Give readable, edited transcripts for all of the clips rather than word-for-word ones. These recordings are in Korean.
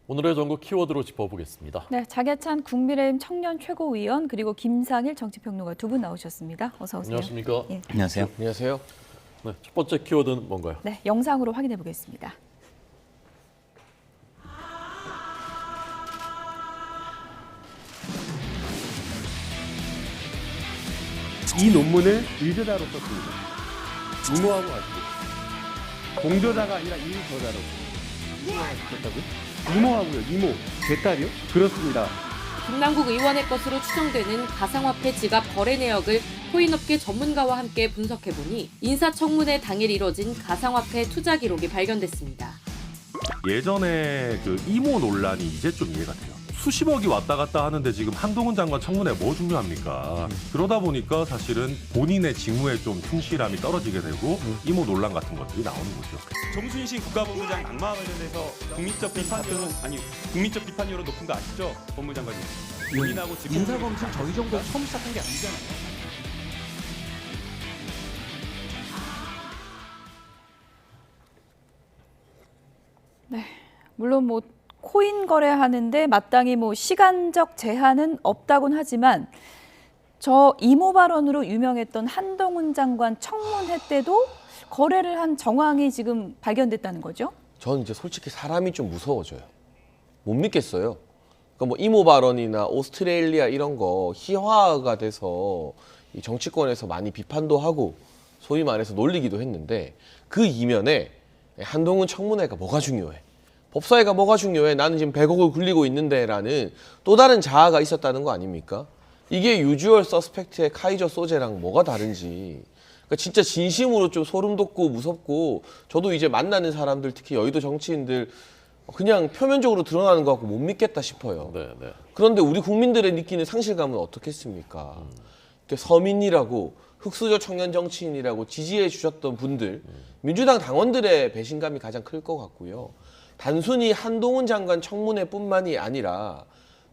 오늘의 전국 키워드로 짚어보겠습니다. 네, 장해찬 국민의힘 청년 최고위원 그리고 김상일 정치평론가 두 분 나오셨습니다. 어서 오세요. 안녕하십니까? 예. 안녕하세요. 안녕하세요. 네, 첫 번째 키워드는 뭔가요? 네, 영상으로 확인해 보겠습니다. 이 논문을 일저자로 썼습니다. 이모하고 같이. 공저자가 아니라 일저자로. 이모하고 썼다고요? 이모하고요. 이모. 제 딸이요? 그렇습니다. 김남국 의원의 것으로 추정되는 가상화폐 지갑 거래 내역을 코인업계 전문가와 함께 분석해보니 인사청문회 당일 이뤄진 가상화폐 투자 기록이 발견됐습니다. 예전에 그 이모 논란이 이제 좀 이해가 돼요. 수십억이 왔다 갔다 하는데 지금 한동훈 장관 청문회 뭐 중요합니까? 그러다 보니까 사실은 본인의 직무에 좀 충실함이 떨어지게 되고 이모 논란 같은 것들이 나오는 거죠. 정순신 국가본부장 낙마 관련해서 국민적 비판 여론 높은 거 아시죠? 법무장관님. 본인하고 인사검증 저희 정도 처음 시작한 게 아니잖아요. 네, 물론 뭐 코인 거래하는데 마땅히 뭐 시간적 제한은 없다곤 하지만 저 이모 발언으로 유명했던 한동훈 장관 청문회 때도 거래를 한 정황이 지금 발견됐다는 거죠? 저는 이제 솔직히 사람이 좀 무서워져요. 못 믿겠어요. 그러니까 뭐 이모 발언이나 오스트레일리아 이런 거 희화가 돼서 이 정치권에서 많이 비판도 하고 소위 말해서 놀리기도 했는데 그 이면에 한동훈 청문회가 뭐가 중요해? 법사위가 뭐가 중요해? 나는 지금 100억을 굴리고 있는데 라는 또 다른 자아가 있었다는 거 아닙니까? 이게 유주얼 서스펙트의 카이저 소재랑 뭐가 다른지 그러니까 진짜 진심으로 좀 소름 돋고 무섭고 저도 이제 만나는 사람들 특히 여의도 정치인들 그냥 표면적으로 드러나는 거 갖고 못 믿겠다 싶어요. 네, 네. 그런데 우리 국민들의 느끼는 상실감은 어떻겠습니까? 서민이라고 흑수저 청년 정치인이라고 지지해 주셨던 분들 민주당 당원들의 배신감이 가장 클 것 같고요. 단순히 한동훈 장관 청문회뿐만이 아니라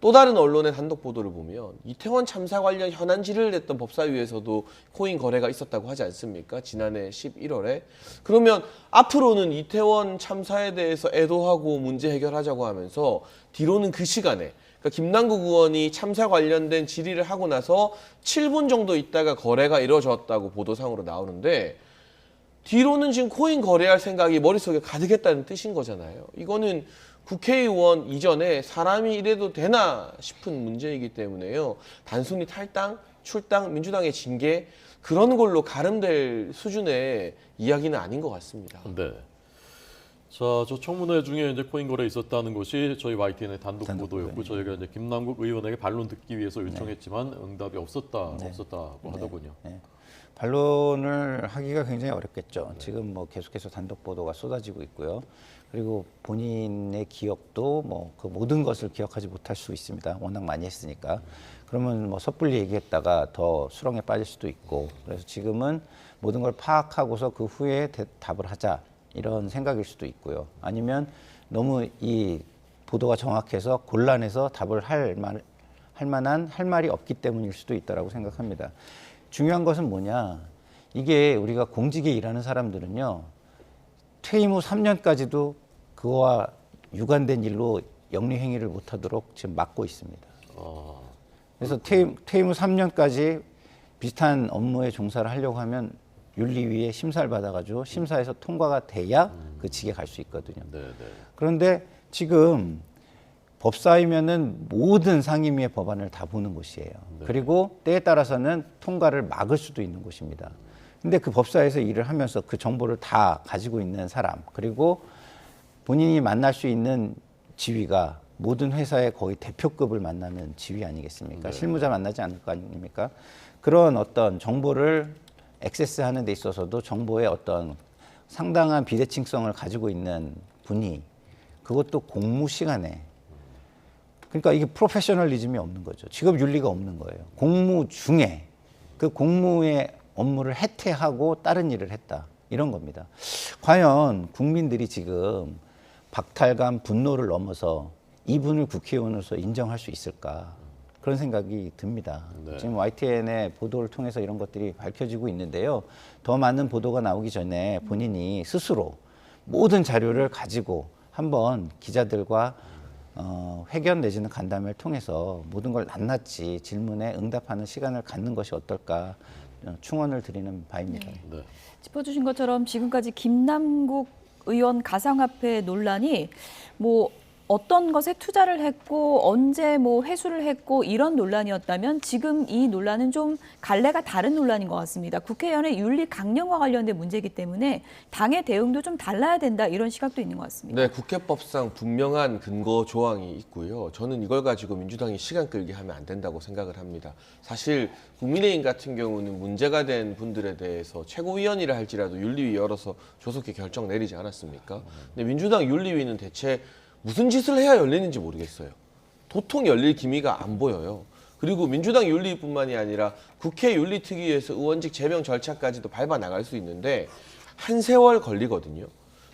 또 다른 언론의 단독 보도를 보면 이태원 참사 관련 현안 질의를 냈던 법사위에서도 코인 거래가 있었다고 하지 않습니까? 지난해 11월에. 그러면 앞으로는 이태원 참사에 대해서 애도하고 문제 해결하자고 하면서 뒤로는 그 시간에 그러니까 김남국 의원이 참사 관련된 질의를 하고 나서 7분 정도 있다가 거래가 이루어졌다고 보도상으로 나오는데 뒤로는 지금 코인 거래할 생각이 머릿속에 가득했다는 뜻인 거잖아요. 이거는 국회의원 이전에 사람이 이래도 되나 싶은 문제이기 때문에요. 단순히 탈당, 출당, 민주당의 징계 그런 걸로 가름될 수준의 이야기는 아닌 것 같습니다. 네. 자, 저 청문회 중에 이제 코인 거래 있었다는 것이 저희 YTN의 단독 보도였고 저희가 이제 김남국 의원에게 반론 듣기 위해서 요청했지만 응답이 없었다고 하더군요. 네. 반론을 하기가 굉장히 어렵겠죠. 지금 뭐 계속해서 단독 보도가 쏟아지고 있고요. 그리고 본인의 기억도 뭐 그 모든 것을 기억하지 못할 수 있습니다. 워낙 많이 했으니까. 그러면 뭐 섣불리 얘기했다가 더 수렁에 빠질 수도 있고. 그래서 지금은 모든 걸 파악하고서 그 후에 답을 하자 이런 생각일 수도 있고요. 아니면 너무 이 보도가 정확해서 곤란해서 답을 할 말이 없기 때문일 수도 있다라고 생각합니다. 중요한 것은 뭐냐? 이게 우리가 공직에 일하는 사람들은요. 퇴임 후 3년까지도 그거와 유관된 일로 영리 행위를 못하도록 지금 막고 있습니다. 그래서 퇴임 후 3년까지 비슷한 업무에 종사를 하려고 하면 윤리위에 심사를 받아가지고 심사에서 통과가 돼야 그 직에 갈 수 있거든요. 네, 네. 그런데 지금 법사위면은 모든 상임위의 법안을 다 보는 곳이에요. 네. 그리고 때에 따라서는 통과를 막을 수도 있는 곳입니다. 근데 그 법사위에서 일을 하면서 그 정보를 다 가지고 있는 사람, 그리고 본인이 만날 수 있는 지위가 모든 회사의 거의 대표급을 만나는 지위 아니겠습니까? 네. 실무자 만나지 않을 거 아닙니까? 그런 어떤 정보를 액세스하는 데 있어서도 정보의 어떤 상당한 비대칭성을 가지고 있는 분이 그것도 공무 시간에 그러니까 이게 프로페셔널리즘이 없는 거죠. 직업 윤리가 없는 거예요. 공무 중에 그 공무의 업무를 해태하고 다른 일을 했다. 이런 겁니다. 과연 국민들이 지금 박탈감, 분노를 넘어서 이분을 국회의원으로서 인정할 수 있을까? 그런 생각이 듭니다. 네. 지금 YTN의 보도를 통해서 이런 것들이 밝혀지고 있는데요. 더 많은 보도가 나오기 전에 본인이 스스로 모든 자료를 가지고 한번 기자들과 회견 내지는 간담회를 통해서 모든 걸 낱낱이 질문에 응답하는 시간을 갖는 것이 어떨까 충원을 드리는 바입니다. 네. 짚어주신 것처럼 지금까지 김남국 의원 가상화폐 논란이 뭐 어떤 것에 투자를 했고 언제 뭐 회수를 했고 이런 논란이었다면 지금 이 논란은 좀 갈래가 다른 논란인 것 같습니다. 국회의원의 윤리 강령과 관련된 문제이기 때문에 당의 대응도 좀 달라야 된다 이런 시각도 있는 것 같습니다. 네, 국회법상 분명한 근거 조항이 있고요. 저는 이걸 가지고 민주당이 시간 끌게 하면 안 된다고 생각을 합니다. 사실 국민의힘 같은 경우는 문제가 된 분들에 대해서 최고위원이라 할지라도 윤리위 열어서 조속히 결정 내리지 않았습니까? 근데 민주당 윤리위는 대체 무슨 짓을 해야 열리는지 모르겠어요. 도통 열릴 기미가 안 보여요. 그리고 민주당 윤리뿐만이 아니라 국회 윤리특위에서 의원직 제명 절차까지도 밟아 나갈 수 있는데 한 세월 걸리거든요.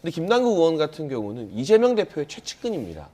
근데 김남국 의원 같은 경우는 이재명 대표의 최측근입니다.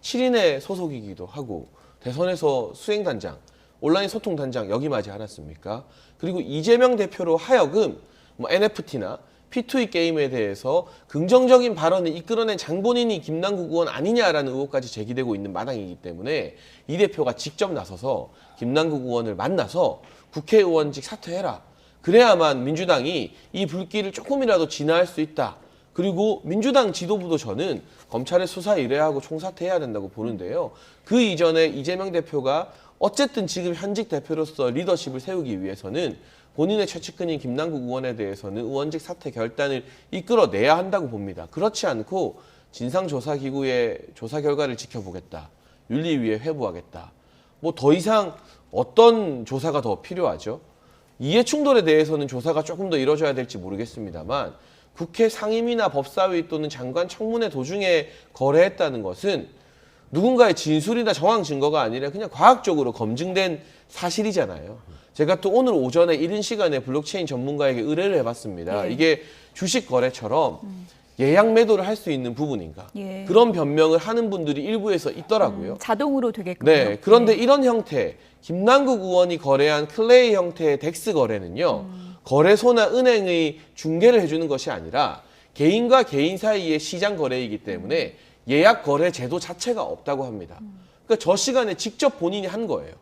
7인의 소속이기도 하고 대선에서 수행단장, 온라인 소통단장 역임하지 않았습니까? 그리고 이재명 대표로 하여금 뭐 NFT나 P2E 게임에 대해서 긍정적인 발언을 이끌어낸 장본인이 김남국 의원 아니냐라는 의혹까지 제기되고 있는 마당이기 때문에 이 대표가 직접 나서서 김남국 의원을 만나서 국회의원직 사퇴해라. 그래야만 민주당이 이 불길을 조금이라도 진화할 수 있다. 그리고 민주당 지도부도 저는 검찰의 수사 의뢰하고 총사퇴해야 된다고 보는데요. 그 이전에 이재명 대표가 어쨌든 지금 현직 대표로서 리더십을 세우기 위해서는 본인의 최측근인 김남국 의원에 대해서는 의원직 사퇴 결단을 이끌어내야 한다고 봅니다. 그렇지 않고 진상조사기구의 조사 결과를 지켜보겠다. 윤리위에 회부하겠다. 뭐 더 이상 어떤 조사가 더 필요하죠? 이해충돌에 대해서는 조사가 조금 더 이루어져야 될지 모르겠습니다만 국회 상임위나 법사위 또는 장관 청문회 도중에 거래했다는 것은 누군가의 진술이나 정황 증거가 아니라 그냥 과학적으로 검증된 사실이잖아요. 제가 또 오늘 오전에 이른 시간에 블록체인 전문가에게 의뢰를 해봤습니다. 이게 주식 거래처럼 예약 매도를 할 수 있는 부분인가. 그런 변명을 하는 분들이 일부에서 있더라고요. 자동으로 되게끔. 네, 그런데 이런 형태, 김남국 의원이 거래한 클레이 형태의 덱스 거래는요. 거래소나 은행의 중개를 해주는 것이 아니라 개인과 개인 사이의 시장 거래이기 때문에 예약 거래 제도 자체가 없다고 합니다. 그러니까 저 시간에 직접 본인이 한 거예요.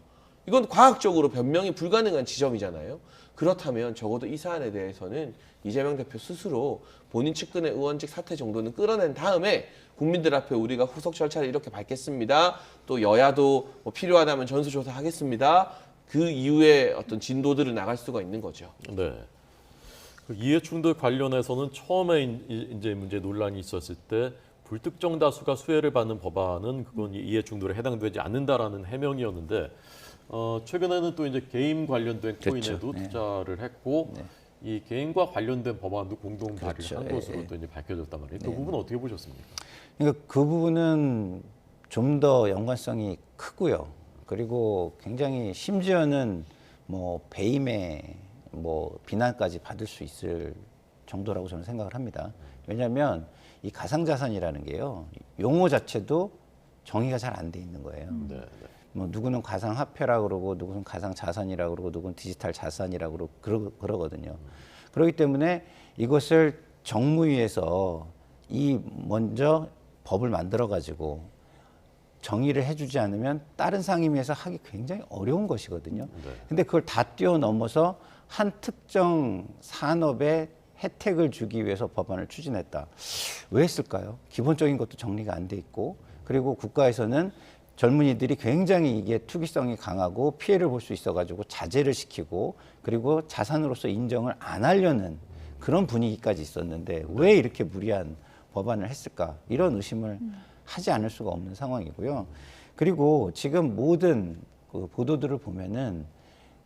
이건 과학적으로 변명이 불가능한 지점이잖아요. 그렇다면 적어도 이 사안에 대해서는 이재명 대표 스스로 본인 측근의 의원직 사퇴 정도는 끌어낸 다음에 국민들 앞에 우리가 후속 절차를 이렇게 밟겠습니다. 또 여야도 뭐 필요하다면 전수조사하겠습니다. 그 이후에 어떤 진도들을 나갈 수가 있는 거죠. 네. 그 이해충돌 관련해서는 처음에 이제 문제 논란이 있었을 때 불특정 다수가 수혜를 받는 법안은 그건 이해충돌에 해당되지 않는다라는 해명이었는데 최근에는 또 이제 게임 관련된 코인에도 투자를 했고 이 게임과 관련된 법안도 공동 발의를 한 것으로 또 이제 밝혀졌단 말이에요. 그 부분은 어떻게 보셨습니까? 그러니까 그 부분은 좀 더 연관성이 크고요. 그리고 굉장히 심지어는 뭐 배임의 뭐 비난까지 받을 수 있을 정도라고 저는 생각을 합니다. 왜냐하면 이 가상자산이라는 게요, 용어 자체도 정의가 잘 안 돼 있는 거예요. 뭐 누구는 가상화폐라 그러고 누구는 가상자산이라 그러고 누구는 디지털 자산이라 그러거든요. 그렇기 때문에 이것을 정무위에서 먼저 법을 만들어 가지고 정의를 해주지 않으면 다른 상임위에서 하기 굉장히 어려운 것이거든요. 근데 그걸 다 뛰어넘어서 한 특정 산업에 혜택을 주기 위해서 법안을 추진했다. 왜 했을까요? 기본적인 것도 정리가 안 돼 있고, 그리고 국가에서는 젊은이들이 굉장히 이게 투기성이 강하고 피해를 볼 수 있어가지고 자제를 시키고, 그리고 자산으로서 인정을 안 하려는 그런 분위기까지 있었는데 왜 이렇게 무리한 법안을 했을까? 이런 의심을 하지 않을 수가 없는 상황이고요. 그리고 지금 모든 그 보도들을 보면은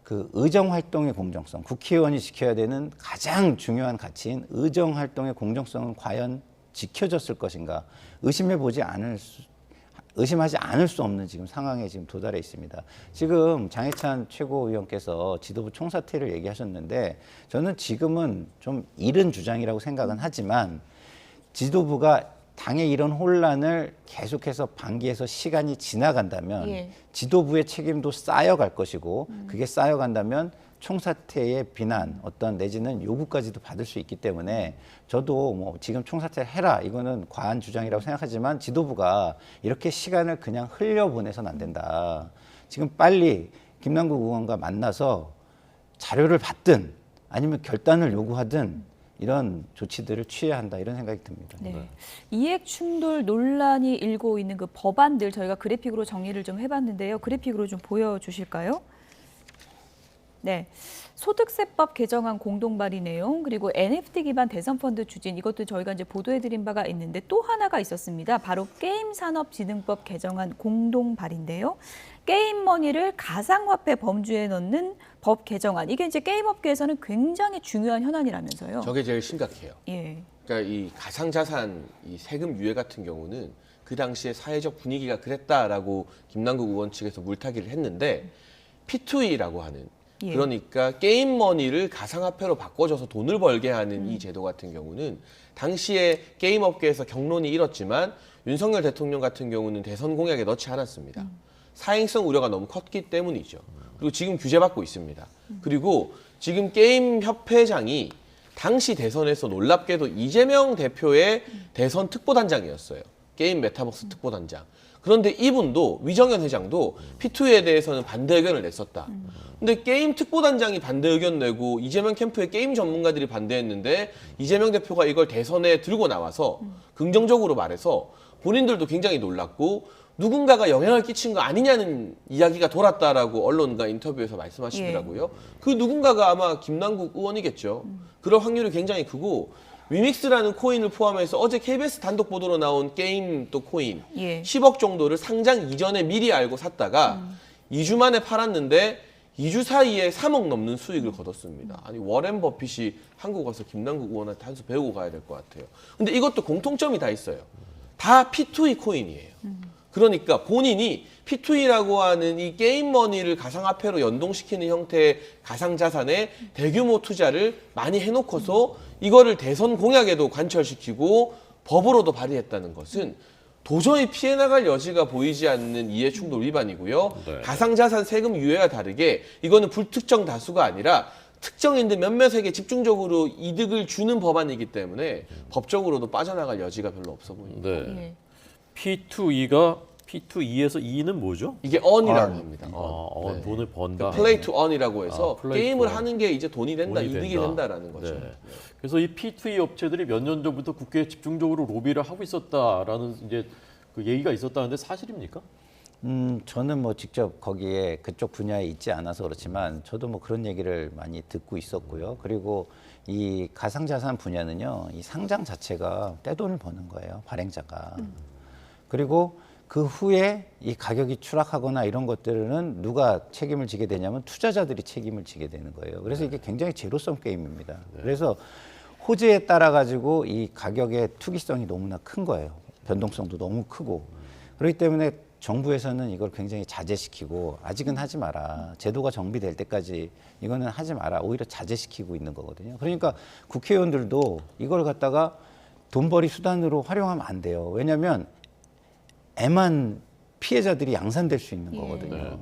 그 의정활동의 공정성, 국회의원이 지켜야 되는 가장 중요한 가치인 의정활동의 공정성은 과연 지켜졌을 것인가 의심하지 않을 수 없는 지금 상황에 지금 도달해 있습니다. 지금 장해찬 최고위원께서 지도부 총사퇴를 얘기하셨는데 저는 지금은 좀 이른 주장이라고 생각은 하지만 지도부가 당의 이런 혼란을 계속해서 방기해서 시간이 지나간다면 지도부의 책임도 쌓여갈 것이고 그게 쌓여간다면 총사퇴의 비난 어떤 내지는 요구까지도 받을 수 있기 때문에 저도 뭐 지금 총사퇴를 해라 이거는 과한 주장이라고 생각하지만 지도부가 이렇게 시간을 그냥 흘려보내서는 안 된다. 지금 빨리 김남국 의원과 만나서 자료를 받든 아니면 결단을 요구하든 이런 조치들을 취해야 한다 이런 생각이 듭니다. 네. 이익 충돌 논란이 일고 있는 그 법안들 저희가 그래픽으로 정리를 좀 해봤는데요. 그래픽으로 좀 보여주실까요? 네. 소득세법 개정안 공동 발의 내용 그리고 NFT 기반 대선 펀드 추진 이것도 저희가 이제 보도해드린 바가 있는데 또 하나가 있었습니다. 바로 게임산업진흥법 개정안 공동 발의인데요. 게임머니를 가상화폐 범주에 넣는 법 개정안 이게 이제 게임업계에서는 굉장히 중요한 현안이라면서요. 저게 제일 심각해요. 예. 그러니까 이 가상자산 이 세금 유예 같은 경우는 그 당시에 사회적 분위기가 그랬다라고 김남국 의원 측에서 물타기를 했는데 P2E라고 하는 예. 그러니까 게임머니를 가상화폐로 바꿔줘서 돈을 벌게 하는 이 제도 같은 경우는 당시에 게임업계에서 경론이 일었지만 윤석열 대통령 같은 경우는 대선 공약에 넣지 않았습니다. 사행성 우려가 너무 컸기 때문이죠. 그리고 지금 규제받고 있습니다. 그리고 지금 게임협회장이 당시 대선에서 놀랍게도 이재명 대표의 대선 특보단장이었어요. 게임 메타버스 특보단장. 그런데 이분도 위정현 회장도 P2E에 대해서는 반대 의견을 냈었다. 근데 게임 특보단장이 반대 의견 내고 이재명 캠프의 게임 전문가들이 반대했는데 이재명 대표가 이걸 대선에 들고 나와서 긍정적으로 말해서 본인들도 굉장히 놀랐고 누군가가 영향을 끼친 거 아니냐는 이야기가 돌았다라고 언론과 인터뷰에서 말씀하시더라고요. 그 누군가가 아마 김남국 의원이겠죠. 그럴 확률이 굉장히 크고 위믹스라는 코인을 포함해서 어제 KBS 단독 보도로 나온 게임 또 코인 예. 10억 정도를 상장 이전에 미리 알고 샀다가 2주 만에 팔았는데 2주 사이에 3억 넘는 수익을 거뒀습니다. 아니 워렌 버핏이 한국 와서 김남국 의원한테 한 수 배우고 가야 될 것 같아요. 근데 이것도 공통점이 다 있어요. 다 P2E 코인이에요. 그러니까 본인이 P2E라고 하는 이 게임머니를 가상화폐로 연동시키는 형태의 가상자산에 대규모 투자를 많이 해놓고서 이거를 대선 공약에도 관철시키고 법으로도 발의했다는 것은 도저히 피해 나갈 여지가 보이지 않는 이해충돌 위반이고요. 네. 가상자산 세금 유예와 다르게 이거는 불특정 다수가 아니라 특정인들 몇몇에게 집중적으로 이득을 주는 법안이기 때문에 법적으로도 빠져나갈 여지가 별로 없어 보입니다. 네. 예. P2E에서 E는 뭐죠? 이게 earn이라고 합니다. 아, 네. 돈을 번다. play to earn이라고 해서 play to 게임을 earn. 하는 게 이제 돈이 된다, 돈이 이득이 된다. 된다라는 거죠. 네. 그래서 이 P2E 업체들이 몇 년 전부터 국회에 집중적으로 로비를 하고 있었다라는 이제 그 얘기가 있었다는데 사실입니까? 저는 뭐 직접 거기에 그쪽 분야에 있지 않아서 그렇지만 저도 뭐 그런 얘기를 많이 듣고 있었고요. 그리고 이 가상자산 분야는요, 이 상장 자체가 떼돈을 버는 거예요, 발행자가. 그리고 그 후에 이 가격이 추락하거나 이런 것들은 누가 책임을 지게 되냐면 투자자들이 책임을 지게 되는 거예요. 그래서 이게 굉장히 제로섬 게임입니다. 그래서 호재에 따라 가지고 이 가격의 투기성이 너무나 큰 거예요. 변동성도 너무 크고. 그렇기 때문에 정부에서는 이걸 굉장히 자제시키고 아직은 하지 마라. 제도가 정비될 때까지 이거는 하지 마라. 오히려 자제시키고 있는 거거든요. 그러니까 국회의원들도 이걸 갖다가 돈벌이 수단으로 활용하면 안 돼요. 왜냐하면 애만 피해자들이 양산될 수 있는 거거든요.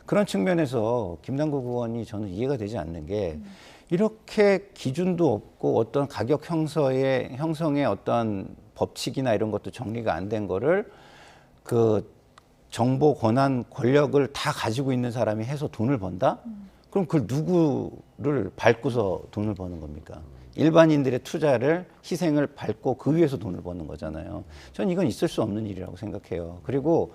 그런 측면에서 김남국 의원이 저는 이해가 되지 않는 게 이렇게 기준도 없고 어떤 가격 형성의 어떤 법칙이나 이런 것도 정리가 안 된 거를 그 정보 권한 권력을 다 가지고 있는 사람이 해서 돈을 번다? 그럼 그걸 누구를 밟고서 돈을 버는 겁니까? 일반인들의 투자를 희생을 밟고 그 위에서 돈을 버는 거잖아요. 전 이건 있을 수 없는 일이라고 생각해요. 그리고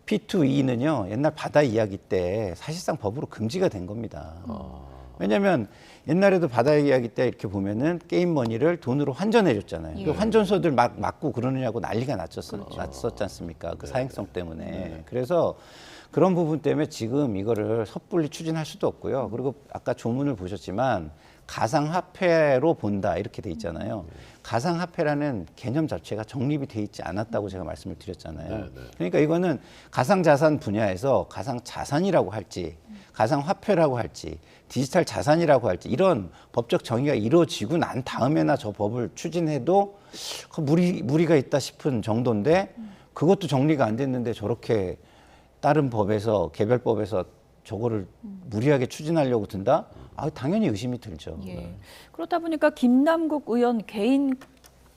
P2E는요, 옛날 바다 이야기 때 사실상 법으로 금지가 된 겁니다. 왜냐하면 옛날에도 바다 이야기 때 이렇게 보면은 게임 머니를 돈으로 환전해 줬잖아요. 그 환전소들 막 막고 그러느냐고 난리가 났었지 않습니까? 그 사행성 때문에. 그래서 그런 부분 때문에 지금 이거를 섣불리 추진할 수도 없고요. 그리고 아까 조문을 보셨지만 가상화폐로 본다 이렇게 돼 있잖아요. 가상화폐라는 개념 자체가 정립이 돼 있지 않았다고 제가 말씀을 드렸잖아요. 그러니까 이거는 가상자산 분야에서 가상자산이라고 할지 가상화폐라고 할지 디지털 자산이라고 할지 이런 법적 정의가 이루어지고 난 다음에나 저 법을 추진해도 무리가 있다 싶은 정도인데 그것도 정리가 안 됐는데 저렇게 다른 법에서 개별법에서 저거를 무리하게 추진하려고 든다? 당연히 의심이 들죠. 예. 그렇다 보니까 김남국 의원 개인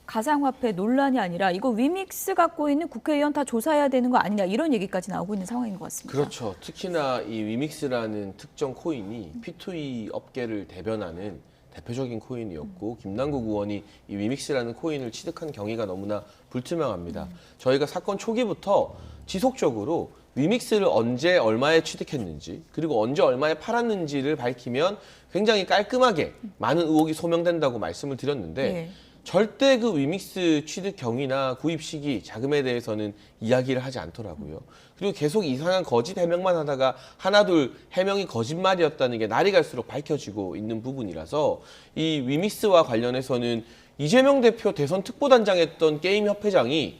가상화폐 논란이 아니라 이거 위믹스 갖고 있는 국회의원 다 조사해야 되는 거 아니냐 이런 얘기까지 나오고 있는 상황인 것 같습니다. 그렇죠. 특히나 이 위믹스라는 특정 코인이 P2E 업계를 대변하는 대표적인 코인이었고 김남국 의원이 이 위믹스라는 코인을 취득한 경위가 너무나 불투명합니다. 저희가 사건 초기부터 지속적으로 위믹스를 언제 얼마에 취득했는지 그리고 언제 얼마에 팔았는지를 밝히면 굉장히 깔끔하게 많은 의혹이 소명된다고 말씀을 드렸는데 예. 절대 그 위믹스 취득 경위나 구입 시기, 자금에 대해서는 이야기를 하지 않더라고요. 그리고 계속 이상한 거짓 해명만 하다가 하나둘 해명이 거짓말이었다는 게 날이 갈수록 밝혀지고 있는 부분이라서 이 위믹스와 관련해서는 이재명 대표 대선 특보단장했던 게임협회장이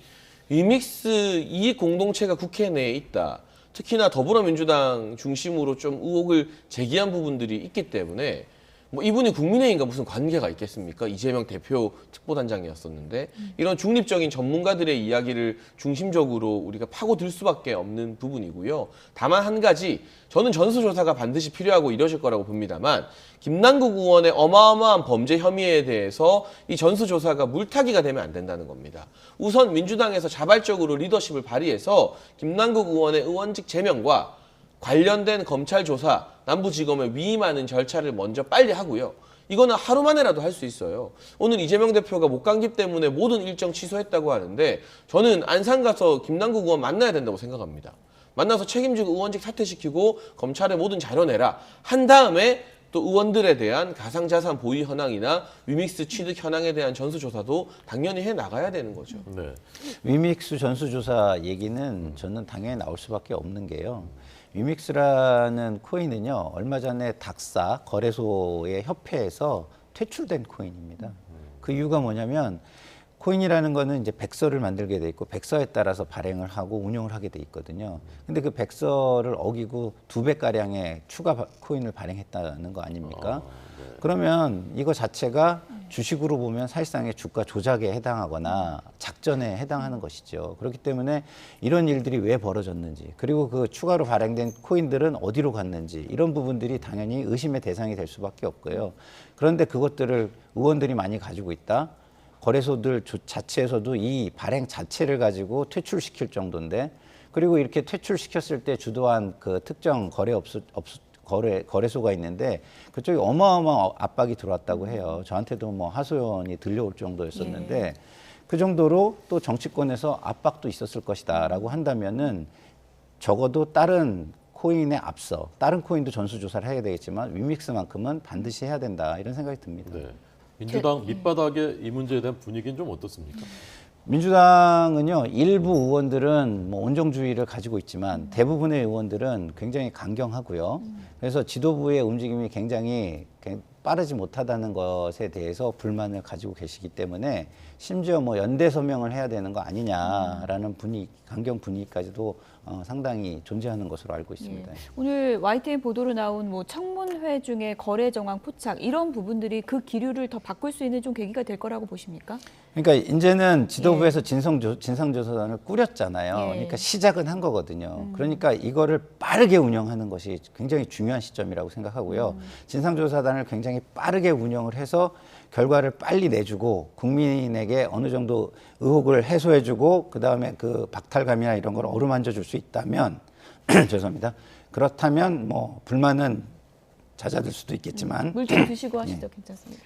위믹스 이익 공동체가 국회 내에 있다. 특히나 더불어민주당 중심으로 좀 의혹을 제기한 부분들이 있기 때문에 뭐 이분이 국민의힘과 무슨 관계가 있겠습니까? 이재명 대표 특보단장이었었는데 이런 중립적인 전문가들의 이야기를 중심적으로 우리가 파고들 수밖에 없는 부분이고요. 다만 한 가지 저는 전수조사가 반드시 필요하고 이러실 거라고 봅니다만 김남국 의원의 어마어마한 범죄 혐의에 대해서 이 전수조사가 물타기가 되면 안 된다는 겁니다. 우선 민주당에서 자발적으로 리더십을 발휘해서 김남국 의원의 의원직 제명과 관련된 검찰 조사, 남부지검에 위임하는 절차를 먼저 빨리 하고요. 이거는 하루 만에라도 할 수 있어요. 오늘 이재명 대표가 목감기 때문에 모든 일정 취소했다고 하는데 저는 안산 가서 김남국 의원 만나야 된다고 생각합니다. 만나서 책임지고 의원직 사퇴시키고 검찰에 모든 자료 내라 한 다음에 또 의원들에 대한 가상자산 보유 현황이나 위믹스 취득 현황에 대한 전수조사도 당연히 해나가야 되는 거죠. 네. 위믹스 전수조사 얘기는 저는 당연히 나올 수밖에 없는 게요. 위믹스라는 코인은요, 얼마 전에 닥사 거래소의 협회에서 퇴출된 코인입니다. 그 이유가 뭐냐면 코인이라는 거는 이제 백서를 만들게 돼 있고 백서에 따라서 발행을 하고 운용을 하게 돼 있거든요. 근데 그 백서를 어기고 2배가량의 추가 코인을 발행했다는 거 아닙니까? 그러면 이거 자체가 주식으로 보면 사실상의 주가 조작에 해당하거나 작전에 해당하는 것이죠. 그렇기 때문에 이런 일들이 왜 벌어졌는지 그리고 그 추가로 발행된 코인들은 어디로 갔는지 이런 부분들이 당연히 의심의 대상이 될 수밖에 없고요. 그런데 그것들을 의원들이 많이 가지고 있다. 거래소들 자체에서도 이 발행 자체를 가지고 퇴출시킬 정도인데 그리고 이렇게 퇴출시켰을 때 주도한 그 특정 거래소가 있는데 그쪽에 어마어마한 압박이 들어왔다고 해요. 저한테도 뭐 하소연이 들려올 정도였었는데 예. 그 정도로 또 정치권에서 압박도 있었을 것이다라고 한다면은 적어도 다른 코인에 앞서 다른 코인도 전수조사를 해야 되겠지만 위믹스만큼은 반드시 해야 된다 이런 생각이 듭니다. 네. 민주당 밑바닥에 이 문제에 대한 분위기는 좀 어떻습니까? 민주당은요, 일부 의원들은 뭐 온정주의를 가지고 있지만 대부분의 의원들은 굉장히 강경하고요. 그래서 지도부의 움직임이 굉장히 빠르지 못하다는 것에 대해서 불만을 가지고 계시기 때문에 심지어 뭐 연대 서명을 해야 되는 거 아니냐라는 강경 분위기까지도 상당히 존재하는 것으로 알고 있습니다. 예. 오늘 YTN 보도로 나온 뭐 청문회 중에 거래 정황 포착 이런 부분들이 그 기류를 더 바꿀 수 있는 좀 계기가 될 거라고 보십니까? 그러니까 이제는 지도부에서 진상조사단을 꾸렸잖아요. 예. 그러니까 시작은 한 거거든요. 그러니까 이거를 빠르게 운영하는 것이 굉장히 중요한 시점이라고 생각하고요. 진상조사단을 굉장히 빠르게 운영을 해서 결과를 빨리 내주고 국민에게 어느 정도 의혹을 해소해주고 그 다음에 그 박탈감이나 이런 걸 어루만져 줄 수 있다면 죄송합니다. 그렇다면 뭐 불만은 잦아들 수도 있겠지만 물 좀 드시고 하시죠. 괜찮습니다.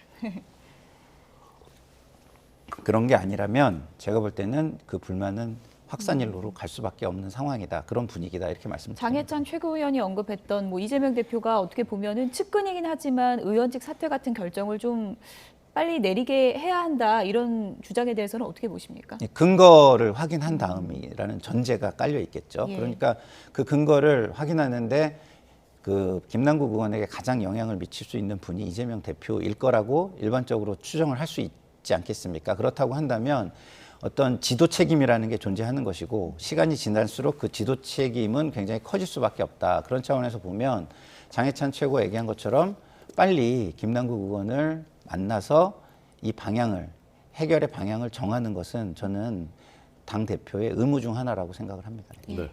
그런 게 아니라면 제가 볼 때는 그 불만은 확산일로로 갈 수밖에 없는 상황이다. 그런 분위기다. 이렇게 말씀드립니다. 장해찬 최고위원이 언급했던 뭐 이재명 대표가 어떻게 보면은 측근이긴 하지만 의원직 사퇴 같은 결정을 좀 빨리 내리게 해야 한다. 이런 주장에 대해서는 어떻게 보십니까? 근거를 확인한 다음이라는 전제가 깔려 있겠죠. 예. 그러니까 그 근거를 확인하는데 그 김남국 의원에게 가장 영향을 미칠 수 있는 분이 이재명 대표일 거라고 일반적으로 추정을 할 수 있지 않겠습니까? 그렇다고 한다면 어떤 지도 책임이라는 게 존재하는 것이고 시간이 지날수록 그 지도 책임은 굉장히 커질 수밖에 없다. 그런 차원에서 보면 장해찬 최고가 얘기한 것처럼 빨리 김남국 의원을 만나서 이 방향을 해결의 방향을 정하는 것은 저는 당 대표의 의무 중 하나라고 생각을 합니다. 네.